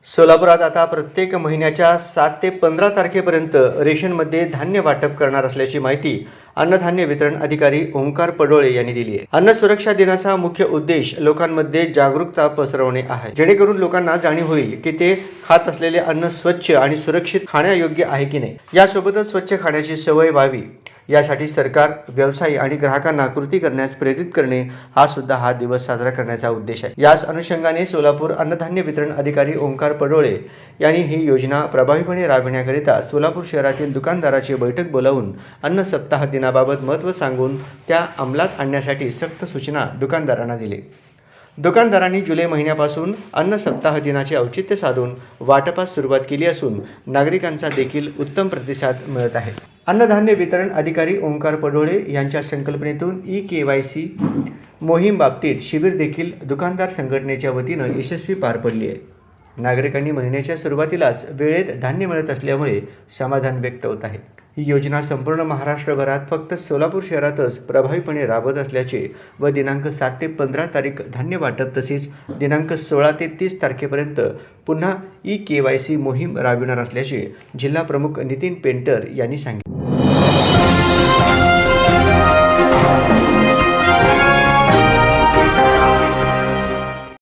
सोलापुरात आता प्रत्येक महिन्याच्या 7 ते 15 तारखेपर्यंत रेशनमध्ये धान्य वाटप करणार असल्याची माहिती अन्नधान्य वितरण अधिकारी ओंकार पडोळे यांनी दिली आहे। अन्न सुरक्षा दिनाचा मुख्य उद्देश लोकांमध्ये जागरूकता पसरवणे आहे, जेणेकरून लोकांना जाणीव होईल की ते खात असलेले अन्न स्वच्छ आणि सुरक्षित खाण्यायोग्य आहे की नाही। यासोबतच स्वच्छ खाण्याची सवय व्हावी यासाठी सरकार, व्यवसायी आणि ग्राहकांना कृती करण्यास प्रेरित करणे हा दिवस साजरा करण्याचा उद्देश आहे। याच अनुषंगाने सोलापूर अन्नधान्य वितरण अधिकारी ओंकार पडोळे यांनी ही योजना प्रभावीपणे राबविण्याकरिता सोलापूर शहरातील दुकानदाराची बैठक बोलावून अन्न सप्ताह दिनाबाबत महत्त्व सांगून त्या अंमलात आणण्यासाठी सक्त सूचना दुकानदारांना दिली। दुकानदारांनी जुलै महिन्यापासून अन्न सप्ताह दिनाचे औचित्य साधून वाटपास सुरुवात केली असून नागरिकांचा देखील उत्तम प्रतिसाद मिळत आहे। अन्नधान्य वितरण अधिकारी ओंकार पडोळे यांच्या संकल्पनेतून ई-KYC मोहीम बाबतीत शिबिर देखील दुकानदार संघटनेच्या वतीनं यशस्वी पार पडली आहे। नागरिकांनी महिन्याच्या सुरुवातीलाच वेळेत धान्य मिळत असल्यामुळे समाधान व्यक्त होत आहे। ही योजना संपूर्ण महाराष्ट्रभरात फक्त सोलापूर शहरातच प्रभावीपणे राबवत असल्याचे व दिनांक 7 ते 15 तारीख धान्य वाटप तसेच दिनांक 16 ते 30 तारखेपर्यंत पुन्हा ई-KYC मोहीम राबविणार असल्याचे जिल्हा प्रमुख नितीन पेंटर यांनी सांगितले।